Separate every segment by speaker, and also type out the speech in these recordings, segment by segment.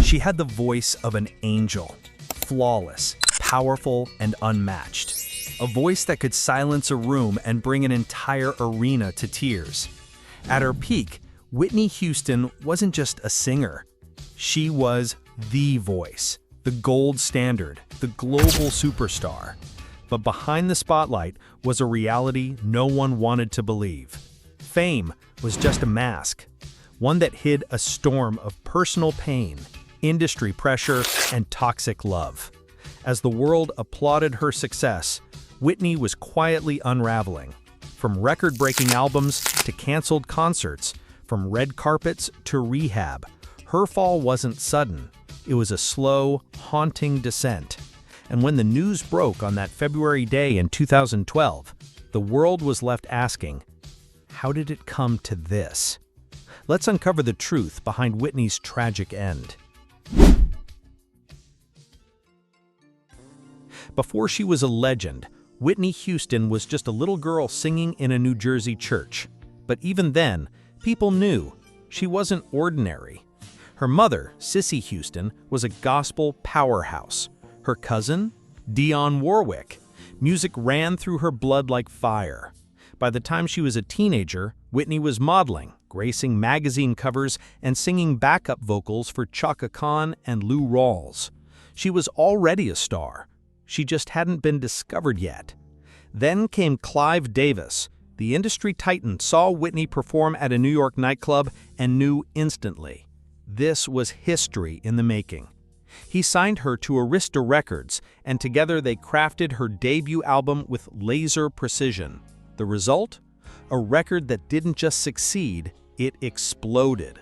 Speaker 1: She had the voice of an angel, flawless, powerful, and unmatched. A voice that could silence a room and bring an entire arena to tears. At her peak, Whitney Houston wasn't just a singer. She was the voice, the gold standard, the global superstar. But behind the spotlight was a reality no one wanted to believe. Fame was just a mask, one that hid a storm of personal pain, industry pressure, and toxic love. As the world applauded her success, Whitney was quietly unraveling. From record-breaking albums to canceled concerts, from red carpets to rehab, her fall wasn't sudden. It was a slow, haunting descent. And when the news broke on that February day in 2012, the world was left asking, how did it come to this? Let's uncover the truth behind Whitney's tragic end. Before she was a legend, Whitney Houston was just a little girl singing in a New Jersey church. But even then, people knew she wasn't ordinary. Her mother, Cissy Houston, was a gospel powerhouse. Her cousin, Dionne Warwick. Music ran through her blood like fire. By the time she was a teenager, Whitney was modeling, gracing magazine covers, and singing backup vocals for Chaka Khan and Lou Rawls. She was already a star. She just hadn't been discovered yet. Then came Clive Davis. The industry titan saw Whitney perform at a New York nightclub and knew instantly. This was history in the making. He signed her to Arista Records, and together they crafted her debut album with laser precision. The result? A record that didn't just succeed, it exploded.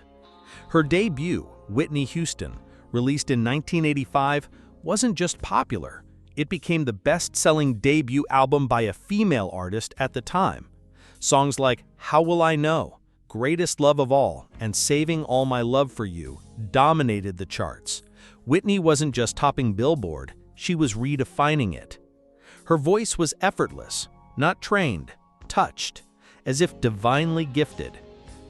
Speaker 1: Her debut, Whitney Houston, released in 1985, wasn't just popular. It became the best-selling debut album by a female artist at the time. Songs like How Will I Know, Greatest Love of All, and Saving All My Love for You dominated the charts. Whitney wasn't just topping Billboard, she was redefining it. Her voice was effortless, not trained, touched, as if divinely gifted.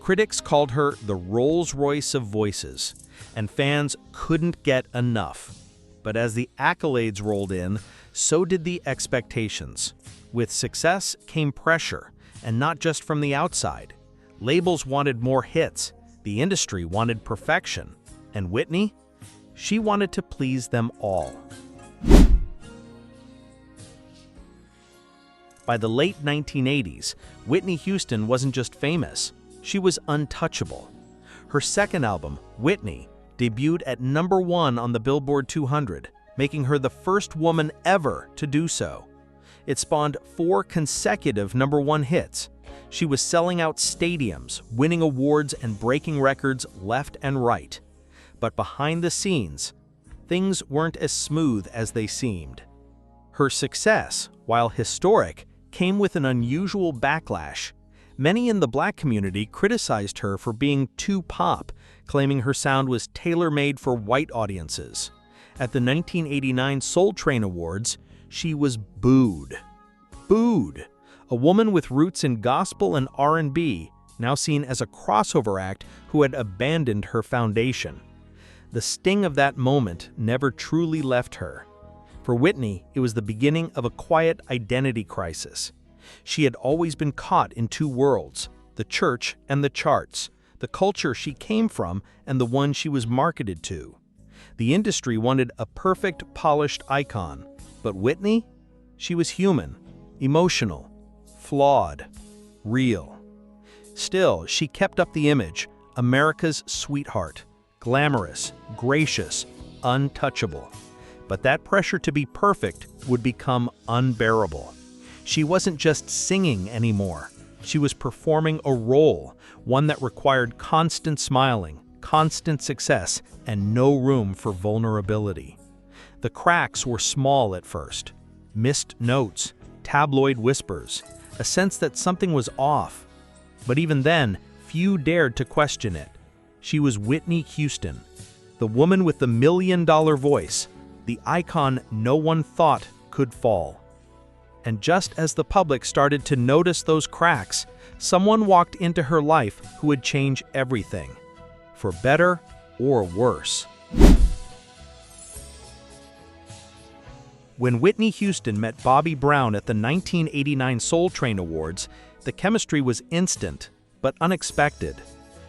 Speaker 1: Critics called her the Rolls-Royce of voices, and fans couldn't get enough. But as the accolades rolled in, so did the expectations. With success came pressure, and not just from the outside. Labels wanted more hits, the industry wanted perfection, and Whitney? She wanted to please them all. By the late 1980s, Whitney Houston wasn't just famous, she was untouchable. Her second album, Whitney, debuted at #1 on the Billboard 200, making her the first woman ever to do so. It spawned 4 consecutive #1 hits. She was selling out stadiums, winning awards, and breaking records left and right. But behind the scenes, things weren't as smooth as they seemed. Her success, while historic, came with an unusual backlash. Many in the Black community criticized her for being too pop, claiming her sound was tailor-made for white audiences. At the 1989 Soul Train Awards, she was booed. Booed! A woman with roots in gospel and R&B, now seen as a crossover act who had abandoned her foundation. The sting of that moment never truly left her. For Whitney, it was the beginning of a quiet identity crisis. She had always been caught in two worlds, the church and the charts, the culture she came from and the one she was marketed to. The industry wanted a perfect, polished icon, but Whitney? She was human, emotional, flawed, real. Still, she kept up the image, America's sweetheart, glamorous, gracious, untouchable. But that pressure to be perfect would become unbearable. She wasn't just singing anymore. She was performing a role, one that required constant smiling, constant success, and no room for vulnerability. The cracks were small at first. Missed notes, tabloid whispers, a sense that something was off. But even then, few dared to question it. She was Whitney Houston, the woman with the million-dollar voice, the icon no one thought could fall. And just as the public started to notice those cracks, someone walked into her life who would change everything, for better or worse. When Whitney Houston met Bobby Brown at the 1989 Soul Train Awards, the chemistry was instant, but unexpected.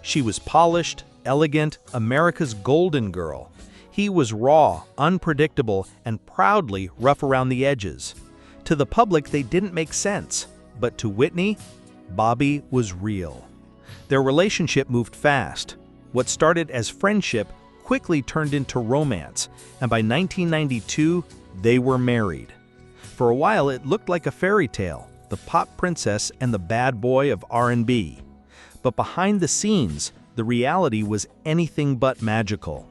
Speaker 1: She was polished, elegant, America's golden girl. He was raw, unpredictable, and proudly rough around the edges. To the public, they didn't make sense, but to Whitney, Bobby was real. Their relationship moved fast. What started as friendship quickly turned into romance, and by 1992, they were married. For a while, it looked like a fairy tale, the pop princess and the bad boy of R&B. But behind the scenes, the reality was anything but magical.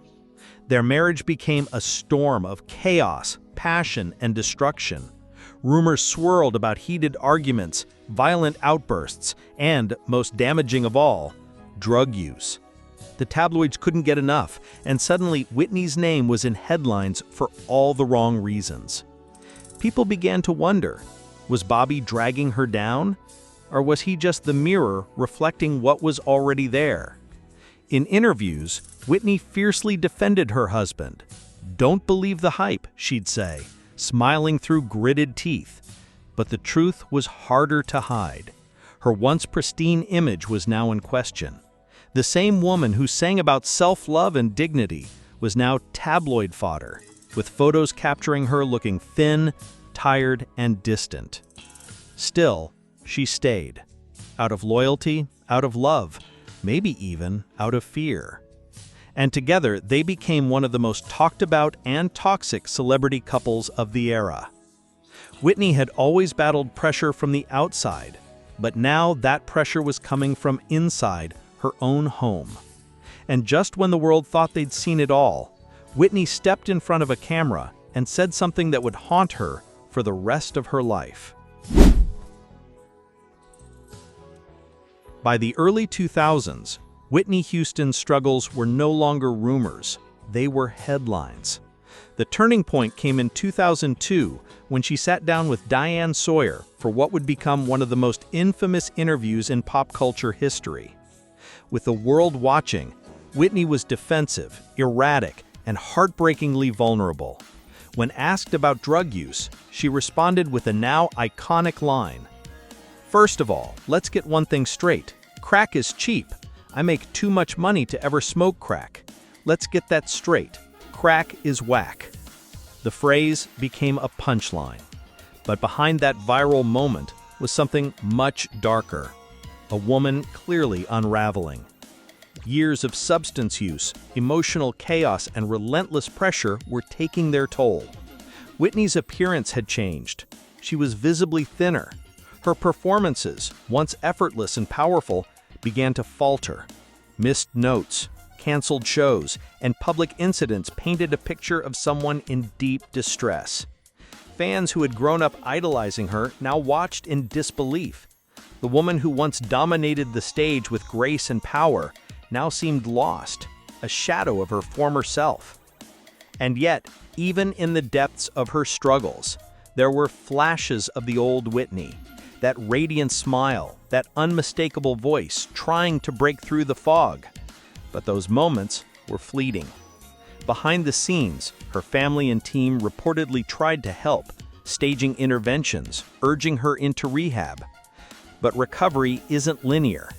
Speaker 1: Their marriage became a storm of chaos, passion, and destruction. Rumors swirled about heated arguments, violent outbursts, and, most damaging of all, drug use. The tabloids couldn't get enough, and suddenly Whitney's name was in headlines for all the wrong reasons. People began to wonder, was Bobby dragging her down? Or was he just the mirror reflecting what was already there? In interviews, Whitney fiercely defended her husband. "Don't believe the hype," she'd say, smiling through gritted teeth. But the truth was harder to hide. Her once pristine image was now in question. The same woman who sang about self-love and dignity was now tabloid fodder, with photos capturing her looking thin, tired, and distant. Still, she stayed. Out of loyalty, out of love, maybe even out of fear. And together, they became one of the most talked about and toxic celebrity couples of the era. Whitney had always battled pressure from the outside, but now that pressure was coming from inside her own home. And just when the world thought they'd seen it all, Whitney stepped in front of a camera and said something that would haunt her for the rest of her life. By the early 2000s, Whitney Houston's struggles were no longer rumors, they were headlines. The turning point came in 2002 when she sat down with Diane Sawyer for what would become one of the most infamous interviews in pop culture history. With the world watching, Whitney was defensive, erratic, and heartbreakingly vulnerable. When asked about drug use, she responded with a now iconic line. "First of all, let's get one thing straight. Crack is cheap. I make too much money to ever smoke crack. Let's get that straight. Crack is whack." The phrase became a punchline. But behind that viral moment was something much darker. A woman clearly unraveling. Years of substance use, emotional chaos, and relentless pressure were taking their toll. Whitney's appearance had changed. She was visibly thinner. Her performances, once effortless and powerful, began to falter. Missed notes, canceled shows, and public incidents painted a picture of someone in deep distress. Fans who had grown up idolizing her now watched in disbelief. The woman who once dominated the stage with grace and power now seemed lost, a shadow of her former self. And yet, even in the depths of her struggles, there were flashes of the old Whitney, that radiant smile, that unmistakable voice trying to break through the fog. But those moments were fleeting. Behind the scenes, her family and team reportedly tried to help, staging interventions, urging her into rehab. But recovery isn't linear,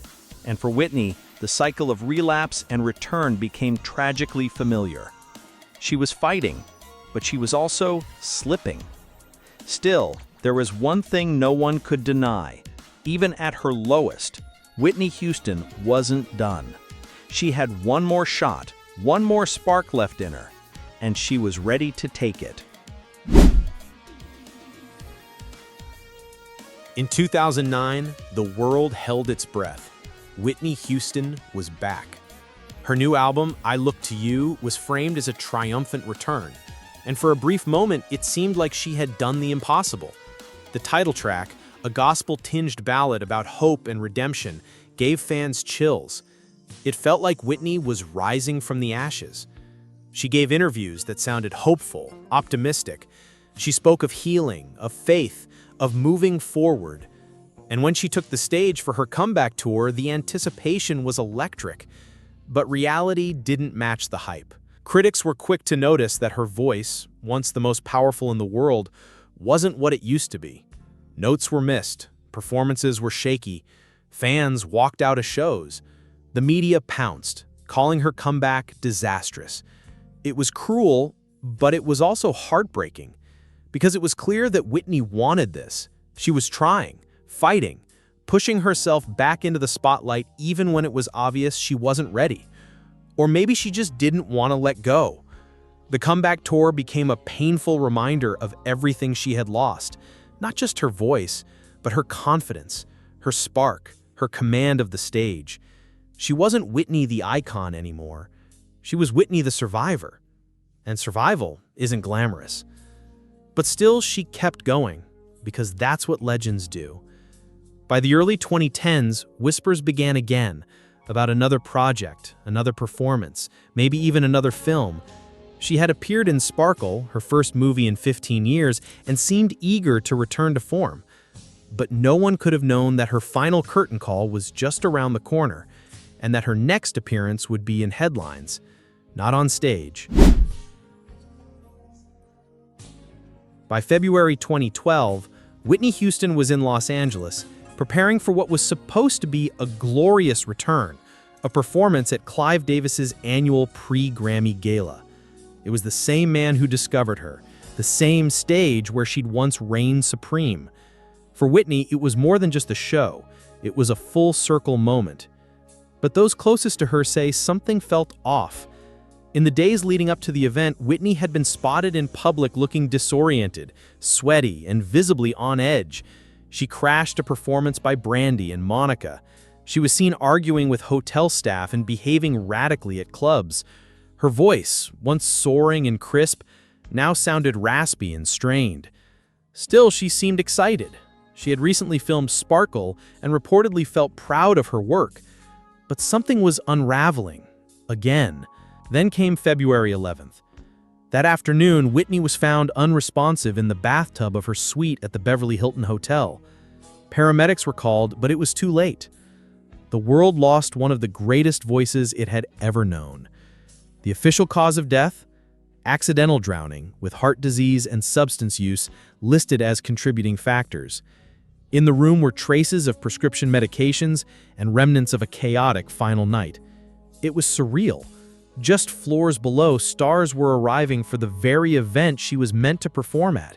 Speaker 1: and for Whitney, the cycle of relapse and return became tragically familiar. She was fighting, but she was also slipping. Still, there was one thing no one could deny. Even at her lowest, Whitney Houston wasn't done. She had one more shot, one more spark left in her, and she was ready to take it.
Speaker 2: In 2009, the world held its breath. Whitney Houston was back. Her new album, I Look to You, was framed as a triumphant return. And for a brief moment, it seemed like she had done the impossible. The title track, a gospel-tinged ballad about hope and redemption, gave fans chills. It felt like Whitney was rising from the ashes. She gave interviews that sounded hopeful, optimistic. She spoke of healing, of faith, of moving forward. And when she took the stage for her comeback tour, the anticipation was electric. But reality didn't match the hype. Critics were quick to notice that her voice, once the most powerful in the world, wasn't what it used to be. Notes were missed, performances were shaky, fans walked out of shows. The media pounced, calling her comeback disastrous. It was cruel, but it was also heartbreaking, because it was clear that Whitney wanted this. She was trying, fighting, pushing herself back into the spotlight even when it was obvious she wasn't ready. Or maybe she just didn't want to let go. The comeback tour became a painful reminder of everything she had lost. Not just her voice, but her confidence, her spark, her command of the stage. She wasn't Whitney the icon anymore. She was Whitney the survivor. And survival isn't glamorous. But still, she kept going, because that's what legends do. By the early 2010s, whispers began again about another project, another performance, maybe even another film. She had appeared in Sparkle, her first movie in 15 years, and seemed eager to return to form. But no one could have known that her final curtain call was just around the corner, and that her next appearance would be in headlines, not on stage. By February 2012, Whitney Houston was in Los Angeles, preparing for what was supposed to be a glorious return, a performance at Clive Davis's annual pre-Grammy Gala. It was the same man who discovered her, the same stage where she'd once reigned supreme. For Whitney, it was more than just a show. It was a full-circle moment. But those closest to her say something felt off. In the days leading up to the event, Whitney had been spotted in public looking disoriented, sweaty, and visibly on edge. She crashed a performance by Brandy and Monica. She was seen arguing with hotel staff and behaving radically at clubs. Her voice, once soaring and crisp, now sounded raspy and strained. Still, she seemed excited. She had recently filmed Sparkle and reportedly felt proud of her work. But something was unraveling. Again. Then came February 11th. That afternoon, Whitney was found unresponsive in the bathtub of her suite at the Beverly Hilton Hotel. Paramedics were called, but it was too late. The world lost one of the greatest voices it had ever known. The official cause of death? Accidental drowning, with heart disease and substance use listed as contributing factors. In the room were traces of prescription medications and remnants of a chaotic final night. It was surreal. Just floors below, stars were arriving for the very event she was meant to perform at.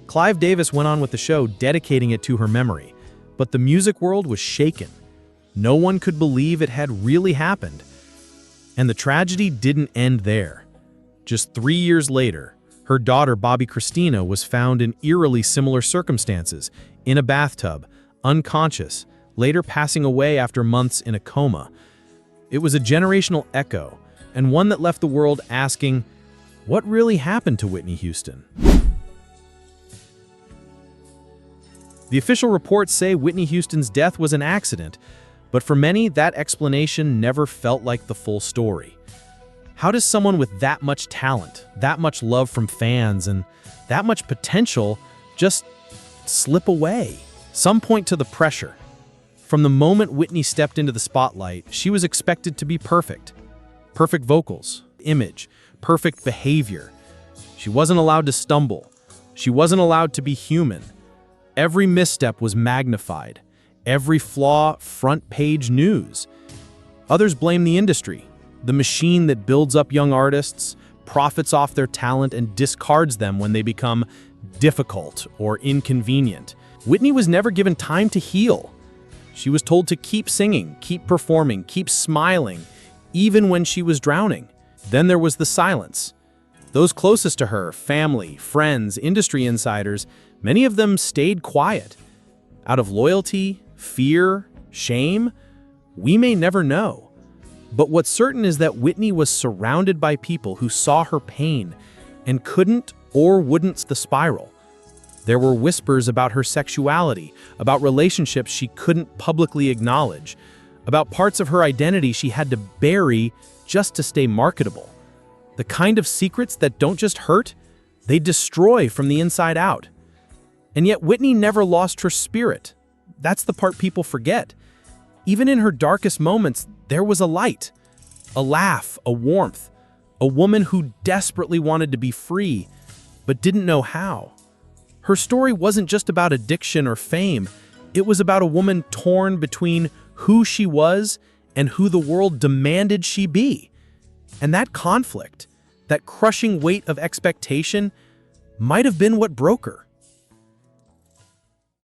Speaker 2: Clive Davis went on with the show, dedicating it to her memory. But the music world was shaken. No one could believe it had really happened. And the tragedy didn't end there. Just 3 years later, her daughter, Bobby Christina, was found in eerily similar circumstances, in a bathtub, unconscious, later passing away after months in a coma. It was a generational echo, and one that left the world asking, what really happened to Whitney Houston? The official reports say Whitney Houston's death was an accident, but for many, that explanation never felt like the full story. How does someone with that much talent, that much love from fans, and that much potential just slip away? Some point to the pressure. From the moment Whitney stepped into the spotlight, she was expected to be perfect. Perfect vocals, image, perfect behavior. She wasn't allowed to stumble. She wasn't allowed to be human. Every misstep was magnified. Every flaw, front-page news. Others blame the industry, the machine that builds up young artists, profits off their talent, and discards them when they become difficult or inconvenient. Whitney was never given time to heal. She was told to keep singing, keep performing, keep smiling, even when she was drowning. Then there was the silence. Those closest to her, family, friends, industry insiders, many of them stayed quiet. Out of loyalty, fear, shame, we may never know. But what's certain is that Whitney was surrounded by people who saw her pain and couldn't or wouldn't the spiral. There were whispers about her sexuality, about relationships she couldn't publicly acknowledge, about parts of her identity she had to bury just to stay marketable. The kind of secrets that don't just hurt, they destroy from the inside out. And yet Whitney never lost her spirit. That's the part people forget. Even in her darkest moments, there was a light, a laugh, a warmth, a woman who desperately wanted to be free, but didn't know how. Her story wasn't just about addiction or fame. It was about a woman torn between who she was and who the world demanded she be. And that conflict, that crushing weight of expectation, might have been what broke her.